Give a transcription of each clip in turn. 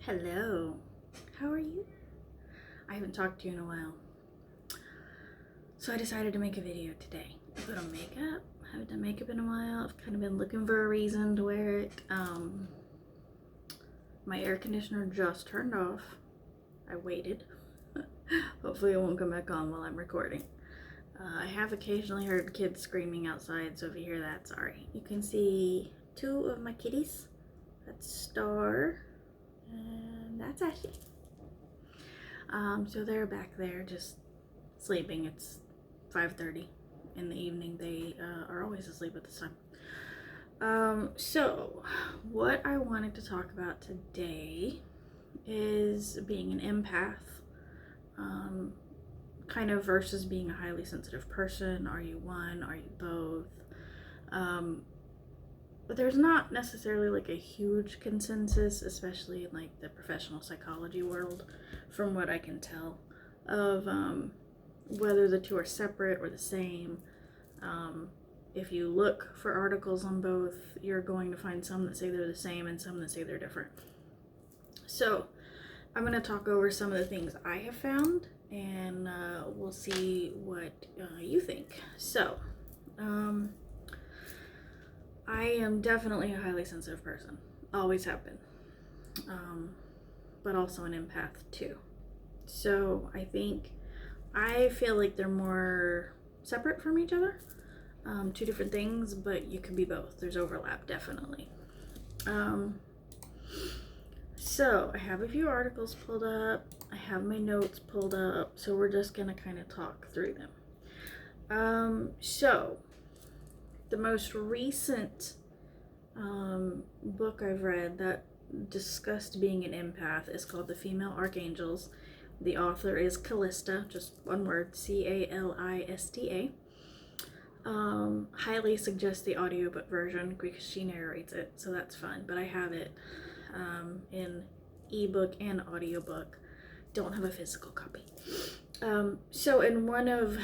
Hello, how are you? I haven't talked to you in a while. So I decided to make a video today. I put on makeup. I haven't done makeup in a while. I've kind of been looking for a reason to wear it. My air conditioner just turned off. I waited. Hopefully it won't come back on while I'm recording. I have occasionally heard kids screaming outside, so if you hear that, sorry. You can see two of my kitties. That's Star and that's Ashley. So they're back there just sleeping. It's 5:30 in the evening. They are always asleep at this time. So what I wanted to talk about today is being an empath, kind of versus being a highly sensitive person. Are you one? Are you both? But there's not necessarily like a huge consensus, especially in like the professional psychology world, from what I can tell, of whether the two are separate or the same. If you look for articles on both, you're going to find some that say they're the same and some that say they're different. So I'm going to talk over some of the things I have found, and we'll see what you think. So, I am definitely a highly sensitive person. Always have been. But also an empath too. So I feel like they're more separate from each other. Two different things, but you can be both. There's overlap, definitely. So I have a few articles pulled up. I have my notes pulled up. So we're just gonna kind of talk through them. So the most recent book I've read that discussed being an empath is called The Female Archangels. The author is Callista, just one word, Calista. Highly suggest the audiobook version because she narrates it, so that's fun. But I have it in ebook and audiobook. Don't have a physical copy. So in one of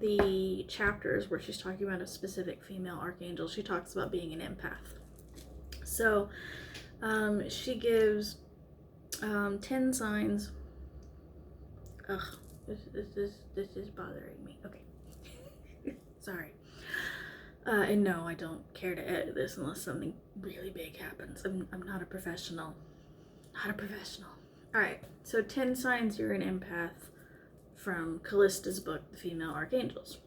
the chapters where she's talking about a specific female archangel, she talks about being an empath. So she gives 10 signs. Ugh, this is bothering me. Okay. Sorry. And no, I don't care to edit this unless something really big happens. I'm not a professional. Not a professional. Alright, so 10 signs you're an empath from Callista's book, The Female Archangels.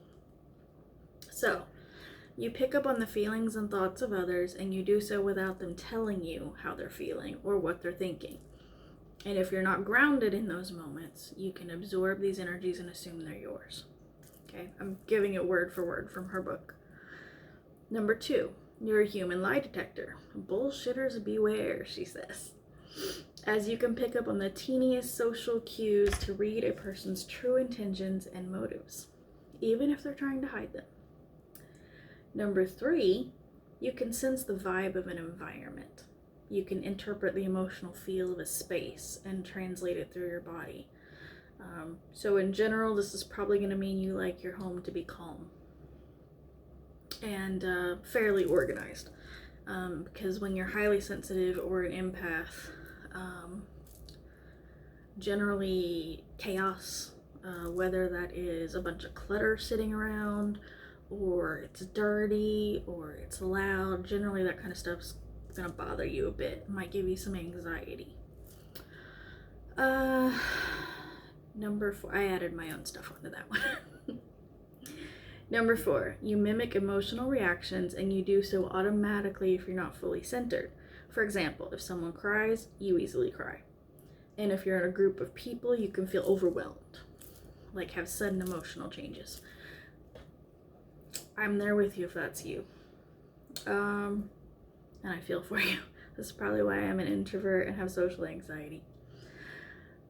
So, you pick up on the feelings and thoughts of others, and you do so without them telling you how they're feeling or what they're thinking. And if you're not grounded in those moments, you can absorb these energies and assume they're yours. Okay, I'm giving it word for word from her book. Number 2, you're a human lie detector. Bullshitters beware, she says. As you can pick up on the teeniest social cues to read a person's true intentions and motives, even if they're trying to hide them. Number 3, you can sense the vibe of an environment. You can interpret the emotional feel of a space and translate it through your body. So in general, this is probably going to mean you like your home to be calm and fairly organized. Because when you're highly sensitive or an empath, generally chaos, whether that is a bunch of clutter sitting around, or it's dirty, or it's loud, generally that kind of stuff's gonna bother you a bit. It might give you some anxiety. Number 4, I added my own stuff onto that one. Number 4, you mimic emotional reactions and you do so automatically if you're not fully centered. For example, if someone cries, you easily cry. And if you're in a group of people, you can feel overwhelmed, like have sudden emotional changes. I'm there with you if that's you. And I feel for you. This is probably why I'm an introvert and have social anxiety.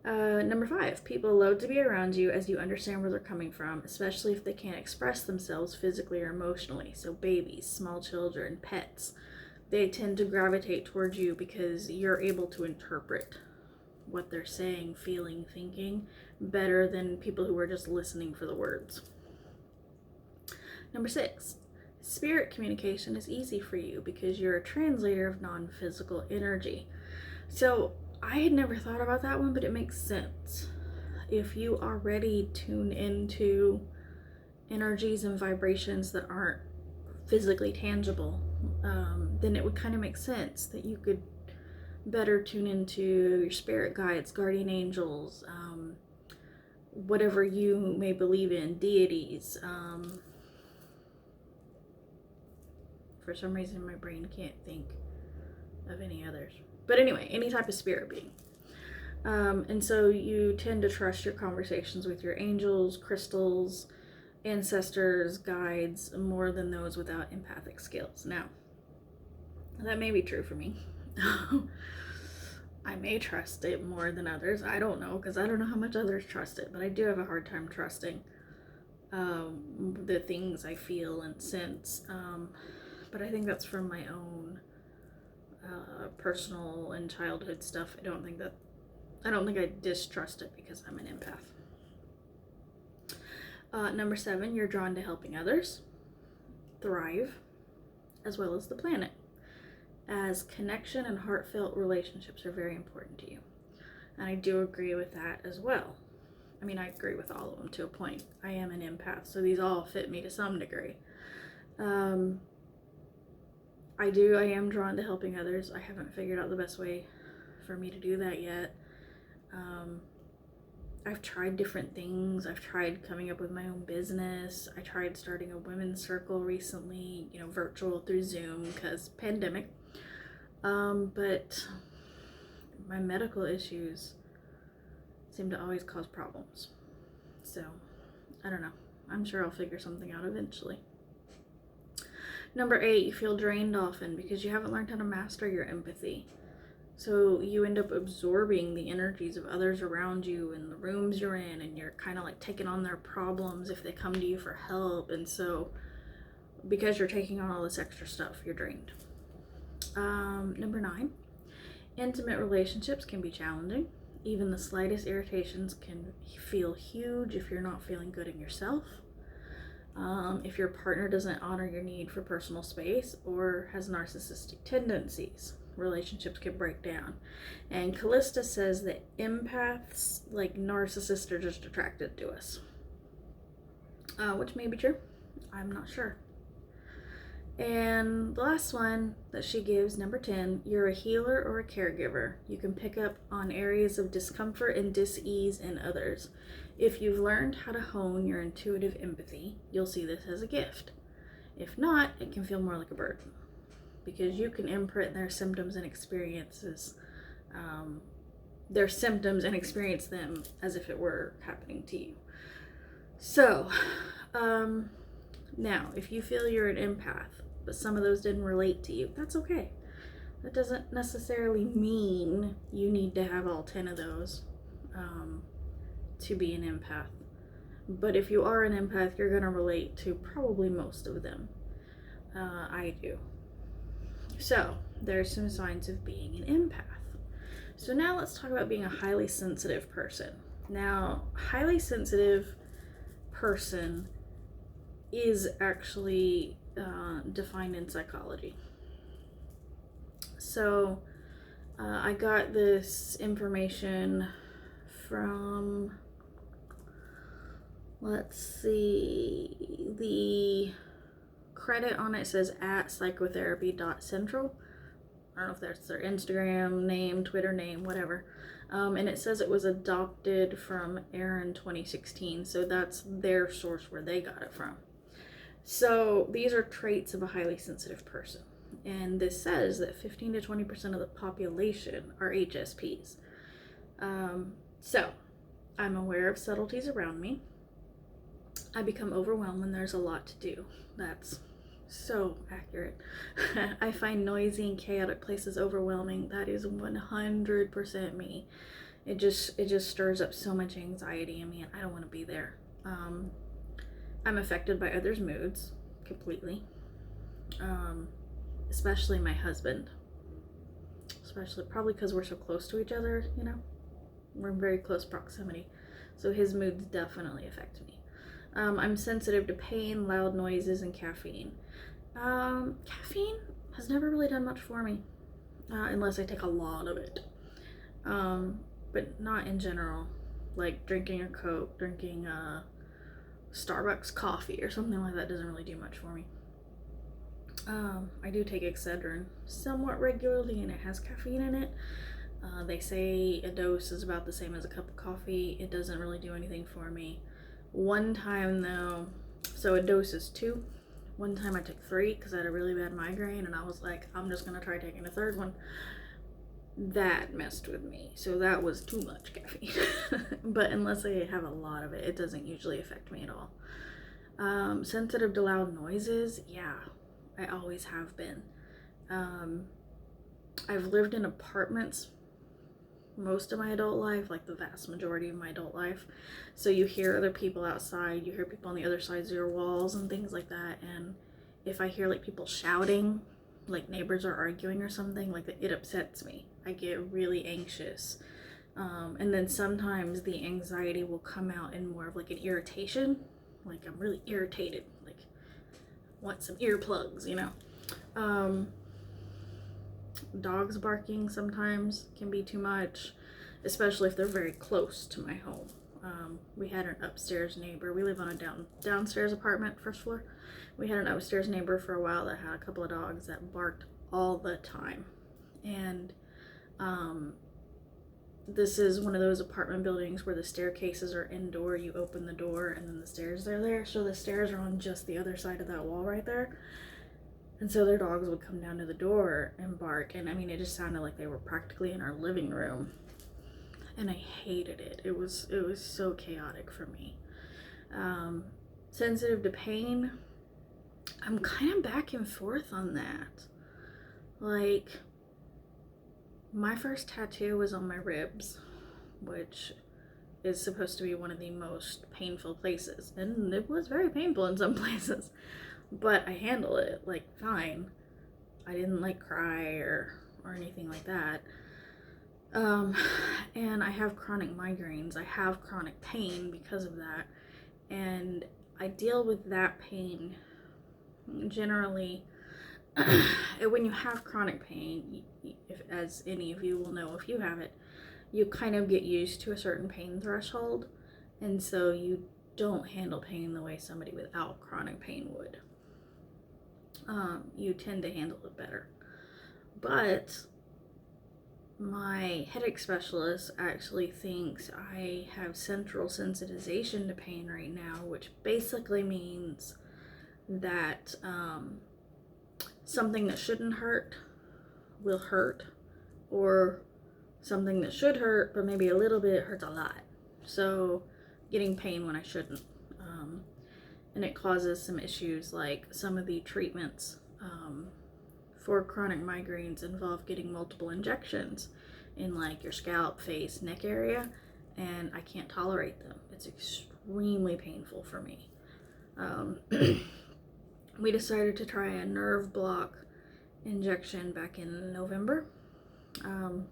Number 5, people love to be around you as you understand where they're coming from, especially if they can't express themselves physically or emotionally. So babies, small children, pets, they tend to gravitate towards you because you're able to interpret what they're saying, feeling, thinking better than people who are just listening for the words. Number 6, spirit communication is easy for you because you're a translator of non-physical energy. So I had never thought about that one, but it makes sense. If you already tune into energies and vibrations that aren't physically tangible, then it would kind of make sense that you could better tune into your spirit guides, guardian angels, whatever you may believe in, deities. For some reason, my brain can't think of any others. But anyway, any type of spirit being. And so you tend to trust your conversations with your angels, crystals, ancestors, guides, more than those without empathic skills. Now, that may be true for me. I may trust it more than others. I don't know, because I don't know how much others trust it, but I do have a hard time trusting the things I feel and sense. But I think that's from my own personal and childhood stuff. I don't think I distrust it because I'm an empath. Number 7, you're drawn to helping others thrive, as well as the planet, as connection and heartfelt relationships are very important to you. And I do agree with that as well. I mean, I agree with all of them to a point. I am an empath, so these all fit me to some degree. I am drawn to helping others. I haven't figured out the best way for me to do that yet. I've tried different things. I've tried coming up with my own business. I tried starting a women's circle recently, virtual through Zoom because pandemic. But my medical issues seem to always cause problems. So, I don't know. I'm sure I'll figure something out eventually. Number 8, you feel drained often because you haven't learned how to master your empathy. So you end up absorbing the energies of others around you in the rooms you're in, and you're kind of like taking on their problems if they come to you for help. And so because you're taking on all this extra stuff, you're drained. Number 9, intimate relationships can be challenging. Even the slightest irritations can feel huge if you're not feeling good in yourself. If your partner doesn't honor your need for personal space or has narcissistic tendencies, relationships can break down. And Callista says that empaths, like narcissists, are just attracted to us. Which may be true. I'm not sure. And the last one that she gives, number 10, you're a healer or a caregiver. You can pick up on areas of discomfort and dis-ease in others. If you've learned how to hone your intuitive empathy, you'll see this as a gift. If not, it can feel more like a burden, because you can imprint their symptoms and experience them as if it were happening to you. So, now, if you feel you're an empath, but some of those didn't relate to you, that's okay. That doesn't necessarily mean you need to have all 10 of those to be an empath. But if you are an empath, you're going to relate to probably most of them. I do. So, there's some signs of being an empath. So now let's talk about being a highly sensitive person. Now, highly sensitive person is actually defined in psychology. So I got this information from, let's see, the credit on it says @psychotherapy.central. I don't know if that's their Instagram name, Twitter name, whatever. And it says it was adopted from Aaron 2016, so that's their source where they got it from. So these are traits of a highly sensitive person. And this says that 15 to 20% of the population are HSPs. So I'm aware of subtleties around me. I become overwhelmed when there's a lot to do. That's so accurate. I find noisy and chaotic places overwhelming. That is 100% me. It just stirs up so much anxiety in me, and I don't want to be there. I'm affected by others' moods completely, especially my husband. Especially probably because we're so close to each other, we're in very close proximity, so his moods definitely affect me. I'm sensitive to pain, loud noises, and caffeine. Caffeine has never really done much for me, unless I take a lot of it. but not in general. Like drinking a Coke, drinking Starbucks coffee or something like that doesn't really do much for me. I do take Excedrin somewhat regularly, and it has caffeine in it. They say a dose is about the same as a cup of coffee. It doesn't really do anything for me. One time though, so a dose is 2. One time I took 3 because I had a really bad migraine, and I was like, I'm just gonna try taking a third one. That messed with me, so that was too much caffeine. But unless I have a lot of it, it doesn't usually affect me at all. Sensitive to loud noises, yeah, I always have been. I've lived in apartments most of my adult life, like the vast majority of my adult life, so you hear other people outside, you hear people on the other sides of your walls and things like that, and if I hear like people shouting, like neighbors are arguing or something, like it upsets me. I get really anxious. And then sometimes the anxiety will come out in more of like an irritation, like I'm really irritated, like want some earplugs, you know. Dogs barking sometimes can be too much, especially if they're very close to my home. We had an upstairs neighbor. We live on a downstairs apartment, first floor. We had an upstairs neighbor for a while that had a couple of dogs that barked all the time. And this is one of those apartment buildings where the staircases are indoor. You open the door and then the stairs are there. So the stairs are on just the other side of that wall right there. And so their dogs would come down to the door and bark. And I mean, it just sounded like they were practically in our living room. And I hated it. It was so chaotic for me. Sensitive to pain, I'm kind of back and forth on that. Like, my first tattoo was on my ribs, which is supposed to be one of the most painful places. And it was very painful in some places. But I handle it, like, fine. I didn't, like, cry or anything like that. And I have chronic migraines. I have chronic pain because of that. And I deal with that pain generally. When you have chronic pain, if, as any of you will know if you have it, you kind of get used to a certain pain threshold. And so you don't handle pain the way somebody without chronic pain would. You tend to handle it better. But my headache specialist actually thinks I have central sensitization to pain right now, which basically means that something that shouldn't hurt will hurt, or something that should hurt but maybe a little bit hurts a lot. So getting pain when I shouldn't. And it causes some issues, like some of the treatments for chronic migraines involve getting multiple injections in like your scalp, face, neck area, and I can't tolerate them. It's extremely painful for me. We decided to try a nerve block injection back in November.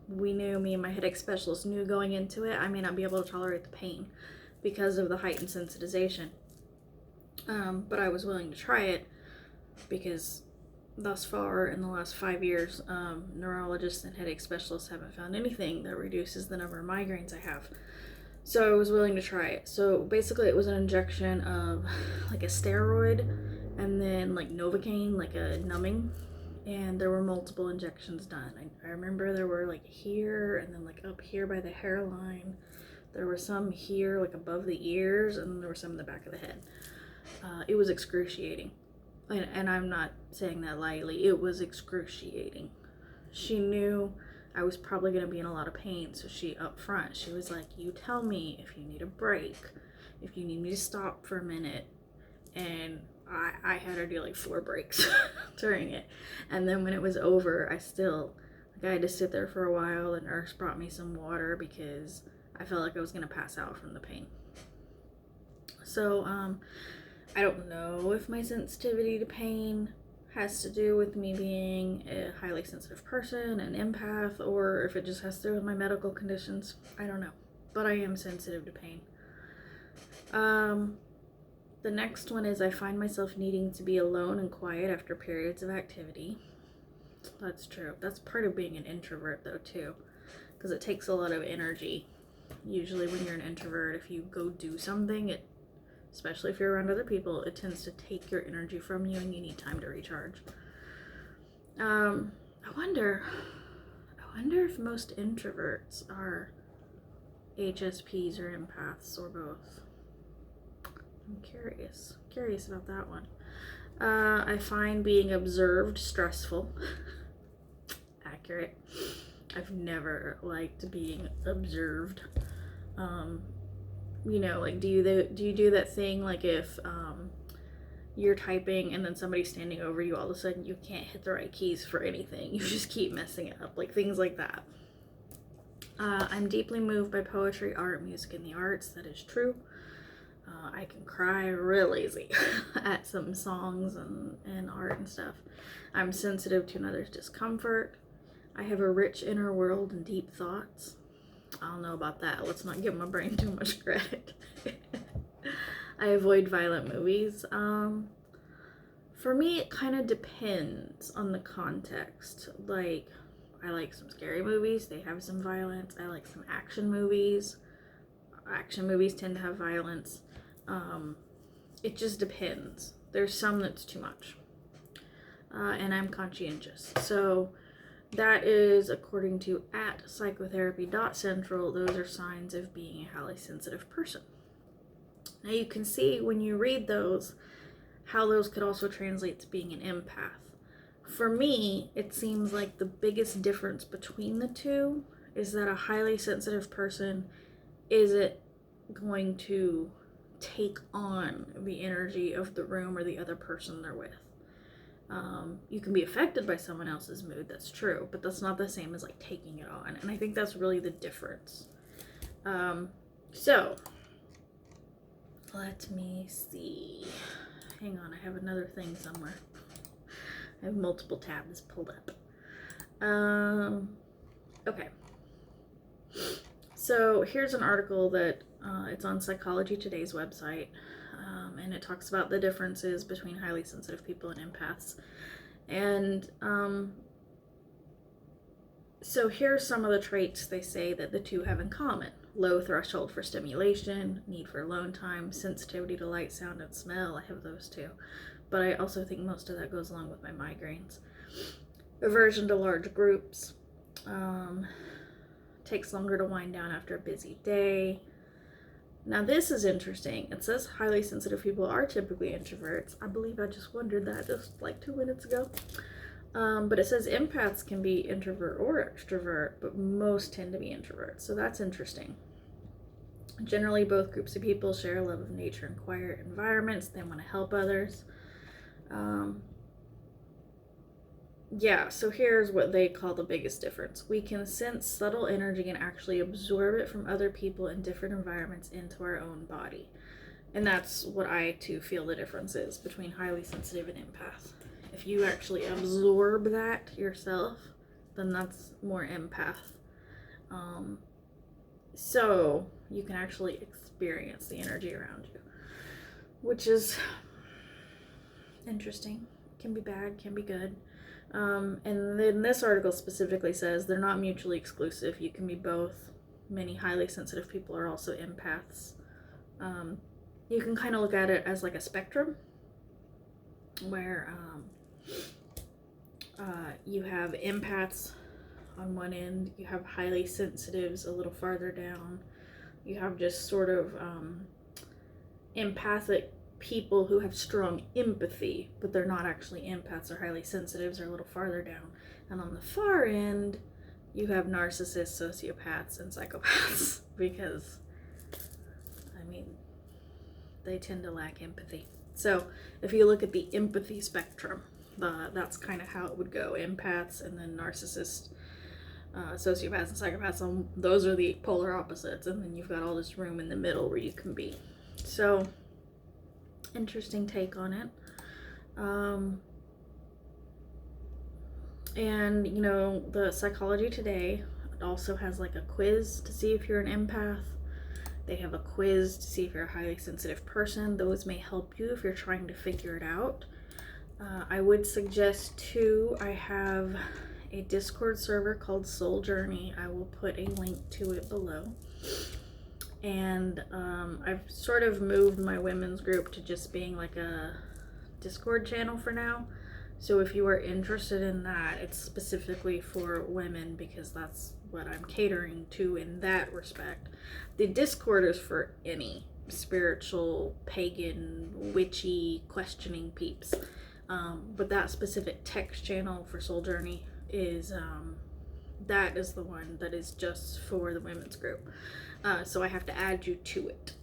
Me and my headache specialist knew going into it I may not be able to tolerate the pain because of the heightened sensitization. But I was willing to try it because thus far in the last 5 years, neurologists and headache specialists haven't found anything that reduces the number of migraines I have. So I was willing to try it. So basically it was an injection of like a steroid and then like Novocaine, like a numbing. And there were multiple injections done. I remember there were like here and then like up here by the hairline. There were some here like above the ears, and then there were some in the back of the head. It was excruciating. And I'm not saying that lightly. It was excruciating. She knew I was probably going to be in a lot of pain, so she up front, she was like, you tell me if you need a break, if you need me to stop for a minute. And I had her do like 4 breaks during it. And then when it was over, I had to sit there for a while. The nurse brought me some water because I felt like I was going to pass out from the pain. So, I don't know if my sensitivity to pain has to do with me being a highly sensitive person, an empath, or if it just has to do with my medical conditions. I don't know. But I am sensitive to pain. The next one is I find myself needing to be alone and quiet after periods of activity. That's true. That's part of being an introvert though too. because it takes a lot of energy. Usually when you're an introvert, if you go do something, especially if you're around other people, it tends to take your energy from you and you need time to recharge. I wonder if most introverts are HSPs or empaths or both. I'm curious about that one. I find being observed stressful. Accurate. I've never liked being observed. You know, like, do you do that thing, like, if you're typing and then somebody's standing over you, all of a sudden you can't hit the right keys for anything, you just keep messing it up, like things like that. I'm deeply moved by poetry, art, music, and the arts. That is true. I can cry real easy at some songs and art and stuff. I'm sensitive to another's discomfort. I have a rich inner world and deep thoughts. I don't know about that. Let's not give my brain too much credit. I avoid violent movies. For me, it kind of depends on the context. Like, I like some scary movies. They have some violence. I like some action movies. Action movies tend to have violence. It just depends. There's some that's too much. And I'm conscientious. So that is according to @psychotherapy.central. Those are signs of being a highly sensitive person. Now you can see when you read those how those could also translate to being an empath. For me, it seems like the biggest difference between the two is that a highly sensitive person isn't going to take on the energy of the room or the other person they're with. You can be affected by someone else's mood, that's true, but that's not the same as like taking it on. And I think that's really the difference. So, let me see. Hang on, I have another thing somewhere. I have multiple tabs pulled up. Okay. So here's an article that it's on Psychology Today's website, and it talks about the differences between highly sensitive people and empaths. And so here's some of the traits they say that the two have in common. Low threshold for stimulation, need for alone time, sensitivity to light, sound, and smell. I have those too. But I also think most of that goes along with my migraines. Aversion to large groups. Takes longer to wind down after a busy day. Now this is interesting. It says highly sensitive people are typically introverts. I believe I just wondered that just like 2 minutes ago. But it says empaths can be introvert or extrovert, but most tend to be introverts. So that's interesting. Generally, both groups of people share a love of nature and quiet environments. They want to help others. Yeah, so here's what they call the biggest difference. We can sense subtle energy and actually absorb it from other people in different environments into our own body. And that's what I too feel the difference is between highly sensitive and empath. If you actually absorb that yourself, then that's more empath. So you can actually experience the energy around you, which is interesting. Can be bad, can be good. And then this article specifically says they're not mutually exclusive. You can be both. Many highly sensitive people are also empaths. You can kind of look at it as like a spectrum where you have empaths on one end, you have highly sensitives a little farther down, you have just sort of empathic people who have strong empathy, but they're not actually empaths or highly sensitives, are a little farther down. And on the far end, you have narcissists, sociopaths, and psychopaths, because, I mean, they tend to lack empathy. So if you look at the empathy spectrum, that's kind of how it would go. Empaths, and then narcissists, sociopaths, and psychopaths, those are the polar opposites, and then you've got all this room in the middle where you can be. So, interesting take on it. And, you know, the Psychology Today also has like a quiz to see if you're an empath. They have a quiz to see if you're a highly sensitive person. Those may help you if you're trying to figure it out. I would suggest too, I have a Discord server called Soul Journey. I will put a link to it below. And I've sort of moved my women's group to just being like a Discord channel for now. So if you are interested in that, it's specifically for women because that's what I'm catering to in that respect. The Discord is for any spiritual, pagan, witchy, questioning peeps. But that specific text channel for Soul Journey is, that is the one that is just for the women's group. So I have to add you to it.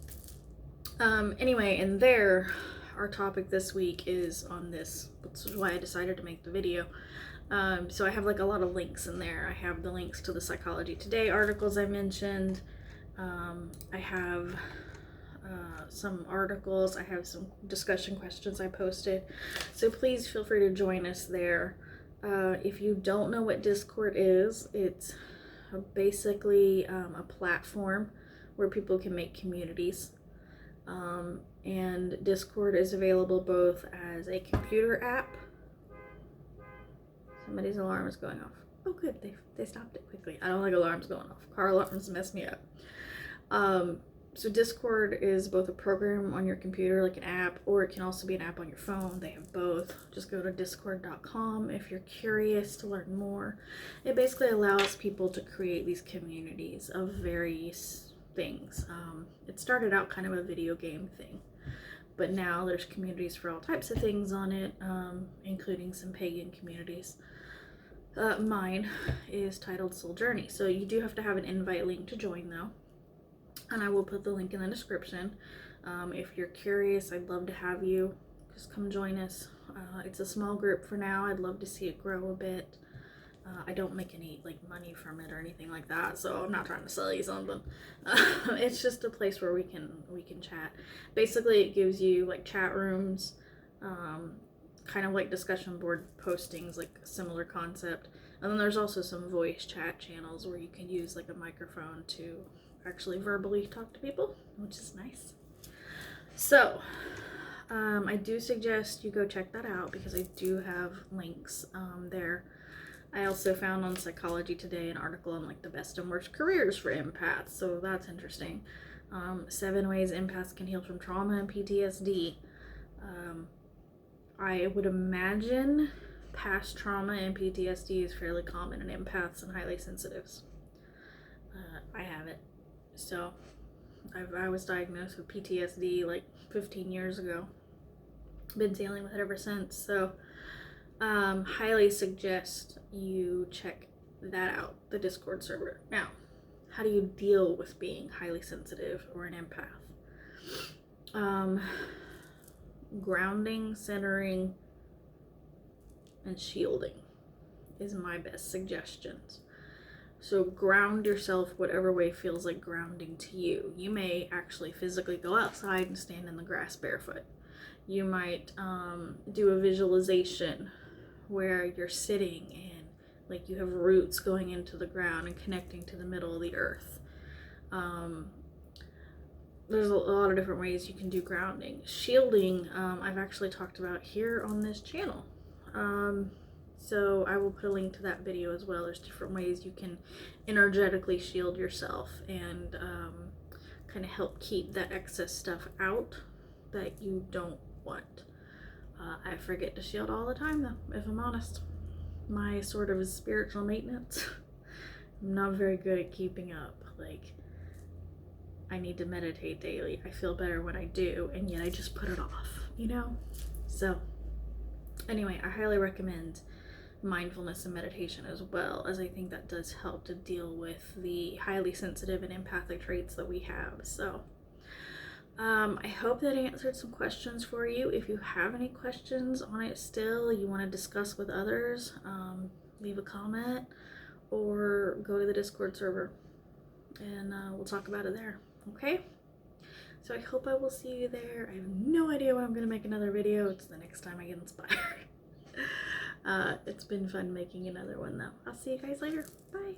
Anyway, and there, our topic this week is on this, which is why I decided to make the video. So I have like a lot of links in there. I have the links to the Psychology Today articles I mentioned. I have some articles. I have some discussion questions I posted. So please feel free to join us there. If you don't know what Discord is, it's basically a platform where people can make communities. And Discord is available both as a computer app. Somebody's alarm is going off. Oh good, they stopped it quickly. I don't like alarms going off. Car alarms mess me up. So Discord is both a program on your computer, like an app, or it can also be an app on your phone. They have both. Just go to discord.com if you're curious to learn more. It basically allows people to create these communities of various things. It started out kind of a video game thing, but now there's communities for all types of things on it, including some pagan communities. Mine is titled Soul Journey, so you do have to have an invite link to join though, and I will put the link in the description. If you're curious, I'd love to have you. Just come join us. It's a small group for now. I'd love to see it grow a bit. I don't make any like money from it or anything like that, so I'm not trying to sell you something. It's just a place where we can chat. Basically, it gives you like chat rooms, kind of like discussion board postings, like a similar concept. And then there's also some voice chat channels where you can use like a microphone to actually verbally talk to people, which is nice. So I do suggest you go check that out because I do have links there. I also found on Psychology Today an article on like the best and worst careers for empaths, so that's interesting. 7 ways empaths can heal from trauma and PTSD. I would imagine past trauma and PTSD is fairly common in empaths and highly sensitives. I have it. So I was diagnosed with PTSD like 15 years ago. Been dealing with it ever since, so highly suggest you check that out, the Discord server. Now, how do you deal with being highly sensitive or an empath? Grounding, centering, and shielding is my best suggestions. So ground yourself whatever way feels like grounding to you. You may actually physically go outside and stand in the grass barefoot. You might do a visualization where you're sitting and like you have roots going into the ground and connecting to the middle of the earth. There's a lot of different ways you can do grounding. Shielding, I've actually talked about here on this channel. So I will put a link to that video as well. There's different ways you can energetically shield yourself and kind of help keep that excess stuff out that you don't want. I forget to shield all the time though, if I'm honest. My sort of spiritual maintenance, I'm not very good at keeping up. Like, I need to meditate daily. I feel better when I do, and yet I just put it off, you know? So anyway, I highly recommend mindfulness and meditation as well, as I think that does help to deal with the highly sensitive and empathic traits that we have. So I hope that answered some questions for you. If you have any questions on it still, you want to discuss with others, leave a comment or go to the Discord server and we'll talk about it there. Okay? So I hope I will see you there. I have no idea when I'm going to make another video. It's the next time I get inspired. It's been fun making another one though. I'll see you guys later. Bye.